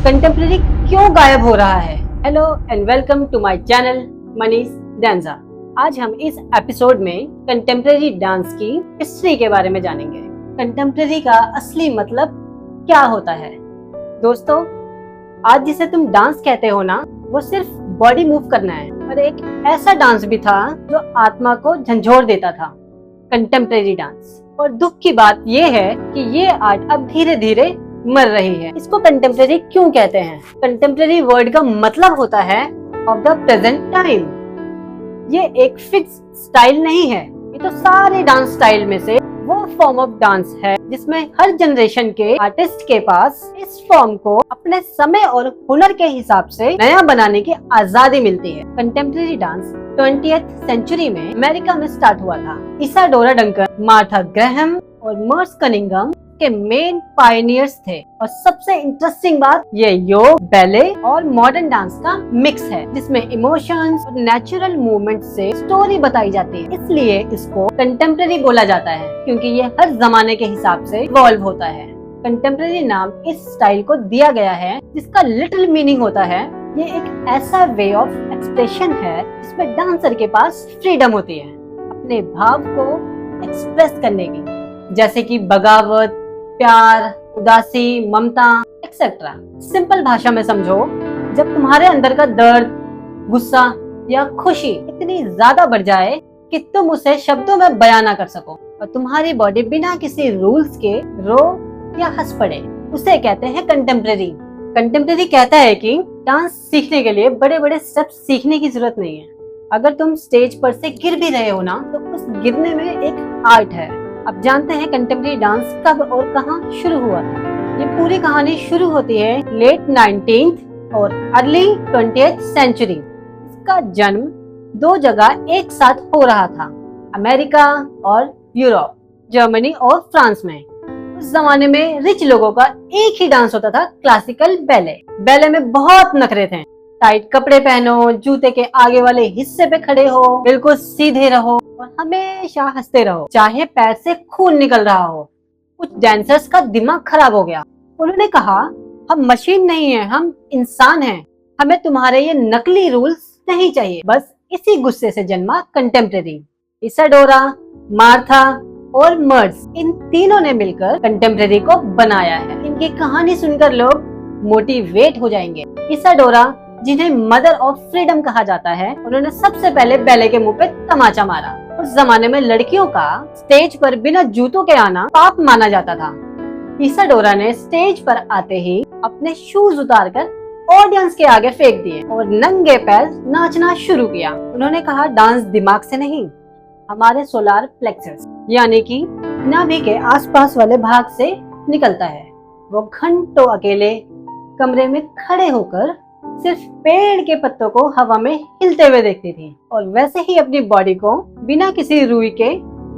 Contemporary क्यों गायब हो रहा है? Hello and welcome to my channel Manish डांसा। आज हम इस एपिसोड में कंटेम्प्रेरी डांस की हिस्ट्री के बारे में जानेंगे। कंटेम्प्रेरी का असली मतलब क्या होता है? दोस्तों, आज जिसे तुम डांस कहते हो ना, वो सिर्फ बॉडी मूव करना है, और एक ऐसा डांस भी था जो आत्मा को झंझोर देता था, कंटेम्प्रेरी डांस। और दुख की बात ये है कि ये आर्ट अब धीरे धीरे मर रही है। इसको कंटेम्प्रेरी क्यों कहते हैं? कंटेम्प्रेरी वर्ड का मतलब होता है ऑफ द प्रेजेंट टाइम। ये एक फिक्स स्टाइल नहीं है, ये तो सारे डांस स्टाइल में से वो फॉर्म ऑफ डांस है जिसमें हर जनरेशन के आर्टिस्ट के पास इस फॉर्म को अपने समय और हुनर के हिसाब से नया बनाने की आजादी मिलती है। कंटेम्प्रेरी डांस 20th सेंचुरी में अमेरिका में स्टार्ट हुआ था। इसाडोरा डंकन, मार्था ग्रैहम और मर्स कनिंघम के मेन पायनियर्स थे। और सबसे इंटरेस्टिंग बात, ये योग, बैले और मॉडर्न डांस का मिक्स है जिसमें इमोशंस और नेचुरल मूवमेंट से स्टोरी बताई जाती है। इसलिए इसको कंटेम्प्रेरी बोला जाता है क्योंकि ये हर जमाने के हिसाब से इवॉल्व होता है। कंटेम्प्रेरी नाम इस स्टाइल को दिया गया है जिसका लिटिल मीनिंग होता है ये एक ऐसा वे ऑफ एक्सप्रेशन है जिसमें डांसर के पास फ्रीडम होती है अपने भाव को एक्सप्रेस करने की, जैसे कि बगावत, प्यार, उदासी, ममता एक्सेट्रा। सिंपल भाषा में समझो, जब तुम्हारे अंदर का दर्द, गुस्सा या खुशी इतनी ज्यादा बढ़ जाए कि तुम उसे शब्दों में बयां ना कर सको और तुम्हारी बॉडी बिना किसी रूल्स के रो या हंस पड़े, उसे कहते हैं कंटेम्प्रेरी। कंटेम्प्रेरी कहता है कि डांस सीखने के लिए बड़े बड़े स्टेप्स सीखने की जरूरत नहीं है। अगर तुम स्टेज पर से गिर भी रहे हो ना, तो उस गिरने में एक आर्ट है। अब जानते हैं कंटेम्प्रेरी डांस कब और कहां शुरू हुआ था। ये पूरी कहानी शुरू होती है लेट 19th और अर्ली 20th सेंचुरी। इसका जन्म दो जगह एक साथ हो रहा था, अमेरिका और यूरोप, जर्मनी और फ्रांस में। उस जमाने में रिच लोगों का एक ही डांस होता था, क्लासिकल बैले। बैले में बहुत नखरे थे। टाइट कपड़े पहनो, जूते के आगे वाले हिस्से पे खड़े हो, बिल्कुल सीधे रहो और हमेशा हंसते रहो, चाहे पैर से खून निकल रहा हो। कुछ डांसर्स का दिमाग खराब हो गया। उन्होंने कहा, हम मशीन नहीं है, हम इंसान हैं, हमें तुम्हारे ये नकली रूल्स नहीं चाहिए। बस इसी गुस्से से जन्मा कंटेम्प्रेरी। इसाडोरा, मार्था और मर्स, इन तीनों ने मिलकर कंटेम्प्रेरी को बनाया है। इनकी कहानी सुनकर लोग मोटिवेट हो जाएंगे। इसाडोरा, जिन्हें मदर ऑफ फ्रीडम कहा जाता है, उन्होंने सबसे पहले बैले के मुंह पे तमाचा मारा। उस जमाने में लड़कियों का स्टेज पर बिना जूतों के आना पाप माना जाता था। इसाडोरा ने स्टेज पर आते ही अपने शूज उतारकर ऑडियंस के आगे फेंक दिए और नंगे पैर नाचना शुरू किया। उन्होंने कहा, डांस दिमाग से नहीं, हमारे सोलार प्लेक्सस यानी कि नाभि के आसपास वाले भाग से निकलता है। वो घंटों अकेले कमरे में खड़े होकर सिर्फ पेड़ के पत्तों को हवा में हिलते हुए देखती थी और वैसे ही अपनी बॉडी को बिना किसी रूई के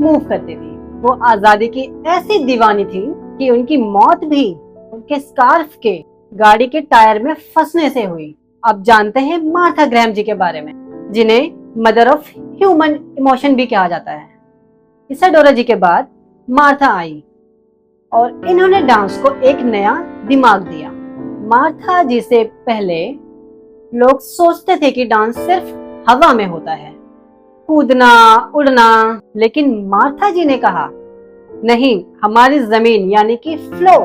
मूव करती थी। वो आजादी की ऐसी दीवानी थी कि उनकी मौत भी उनके स्कार्फ के गाड़ी के टायर में फंसने से हुई। अब जानते हैं मार्था ग्रैहम जी के बारे में, जिन्हें मदर ऑफ ह्यूमन इमोशन भी कहा जाता है। इसाडोरा जी के बाद मार्था आई और इन्होंने डांस को एक नया दिमाग दिया। मार्था जी से पहले लोग सोचते थे कि डांस सिर्फ हवा में होता है, कूदना, उड़ना, लेकिन मार्था जी ने कहा, नहीं, हमारी जमीन यानी कि फ्लो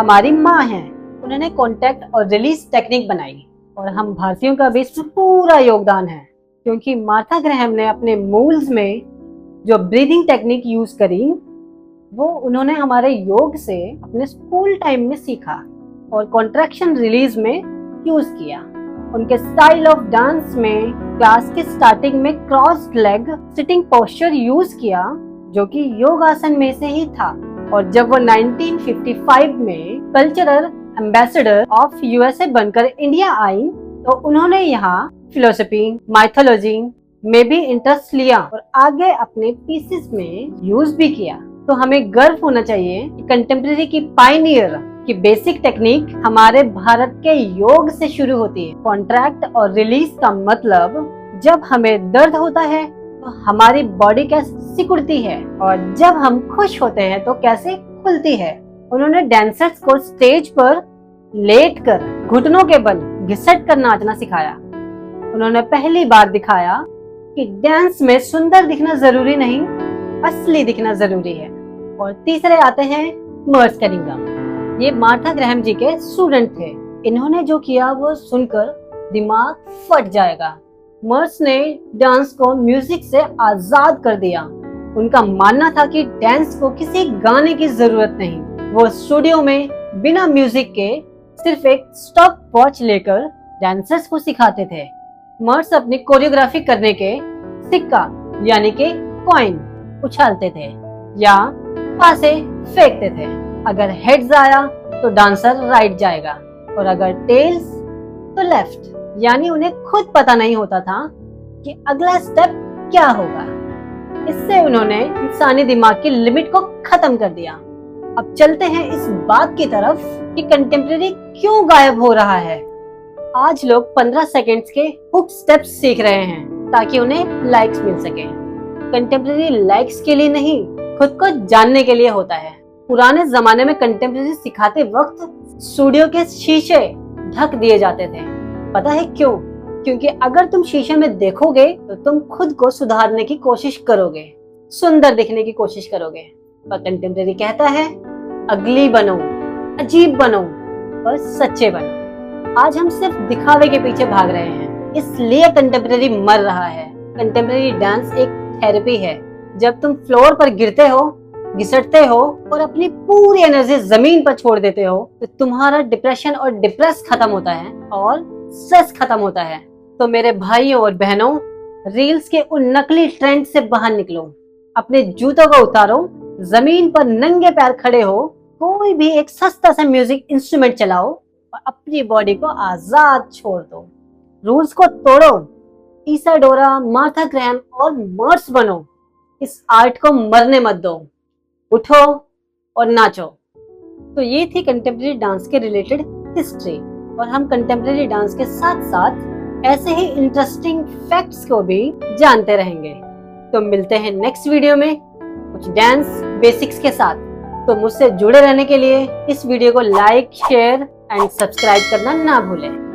हमारी माँ है। उन्होंने कॉन्टैक्ट और रिलीज टेक्निक बनाई और हम भारतीयों का भी इसमें पूरा योगदान है, क्योंकि मार्था ग्रैहम ने अपने मूव्स में जो ब्रीदिंग टेक्निक यूज करी वो उन्होंने हमारे योग से अपने स्कूल टाइम में सीखा और कॉन्ट्रैक्शन रिलीज में यूज किया। उनके स्टाइल ऑफ डांस में क्लास की स्टार्टिंग में crossed leg sitting posture use किया, जो कि योगासन में से ही था। और जब वो 1955 में कल्चरल एम्बेसडर ऑफ यूएसए बनकर इंडिया आई, तो उन्होंने यहाँ फिलोसफी, माइथोलॉजी में भी इंटरेस्ट लिया और आगे अपने पीसेस में यूज भी किया। तो हमें गर्व होना चाहिए कि कंटेम्प्रेरी की पायनियर की बेसिक टेक्निक हमारे भारत के योग से शुरू होती है। कॉन्ट्रैक्ट और रिलीज का मतलब, जब हमें दर्द होता है तो हमारी बॉडी कैसे सिकुड़ती है और जब हम खुश होते हैं तो कैसे खुलती है। उन्होंने डांसर्स को स्टेज पर लेटकर घुटनों के बल घिसट कर नाचना सिखाया। उन्होंने पहली बार दिखाया कि डांस में सुंदर दिखना जरूरी नहीं, असली दिखना जरूरी है। और तीसरे आते हैं मर्स कनिंघम। ये मार्था ग्रैहम जी के स्टूडेंट थे। इन्होंने जो किया वो सुनकर दिमाग फट जाएगा। मर्स ने डांस को म्यूजिक से आजाद कर दिया। उनका मानना था कि डांस को किसी गाने की जरूरत नहीं। वो स्टूडियो में बिना म्यूजिक के सिर्फ एक स्टॉप वॉच लेकर डांसर्स को सिखाते थे। मर्स अपनी कोरियोग्राफी करने के सिक्का यानी कि कॉइन उछालते थे या पासे फेंकते थे। अगर हेड्स आया तो डांसर राइट जाएगा और अगर टेल्स तो लेफ्ट। यानी उन्हें खुद पता नहीं होता था कि अगला स्टेप क्या होगा। इससे उन्होंने इंसानी दिमाग की लिमिट को खत्म कर दिया। अब चलते हैं इस बात की तरफ कि कंटेम्प्रेरी क्यों गायब हो रहा है। आज लोग 15 सेकंड्स के हुक स्टेप्स सीख रहे हैं ताकि उन्हें लाइक्स मिल सके। कंटेम्प्रेरी लाइक्स के लिए नहीं, खुद को जानने के लिए होता है। पुराने जमाने में कंटेम्प्रेरी सिखाते वक्त स्टूडियो के शीशे ढक दिए जाते थे। पता है क्यों? क्योंकि अगर तुम शीशे में देखोगे तो तुम खुद को सुधारने की कोशिश करोगे, सुंदर दिखने की कोशिश करोगे। पर कंटेम्प्रेरी कहता है अगली बनो, अजीब बनो और सच्चे बनो। आज हम सिर्फ दिखावे के पीछे भाग रहे हैं, इसलिए कंटेम्प्रेरी मर रहा है। कंटेम्प्रेरी डांस एक थेरेपी है। जब तुम फ्लोर पर गिरते हो, घिसटते हो और अपनी पूरी एनर्जी जमीन पर छोड़ देते हो तो तुम्हारा डिप्रेशन और डिप्रेस खत्म होता है और स्ट्रेस खत्म होता है। तो मेरे भाइयों और बहनों, रील्स के उन नकली ट्रेंड से बाहर निकलो, अपने जूतों को उतारो, जमीन पर नंगे पैर खड़े हो, कोई भी एक सस्ता सा म्यूजिक इंस्ट्रूमेंट चलाओ और अपनी बॉडी को आजाद छोड़ दो। रूल्स को तोड़ो, इसाडोरा, मार्था ग्रैहम और मर्स बनो। इस आर्ट को मरने मत दो, उठो और नाचो। तो ये थी कंटेम्प्रेरी डांस के रिलेटेड हिस्ट्री। और हम कंटेम्प्रेरी डांस के साथ साथ ऐसे ही इंटरेस्टिंग फैक्ट्स को भी जानते रहेंगे। तो मिलते हैं नेक्स्ट वीडियो में कुछ डांस बेसिक्स के साथ। तो मुझसे जुड़े रहने के लिए इस वीडियो को लाइक, शेयर एंड सब्सक्राइब करना ना भूलें।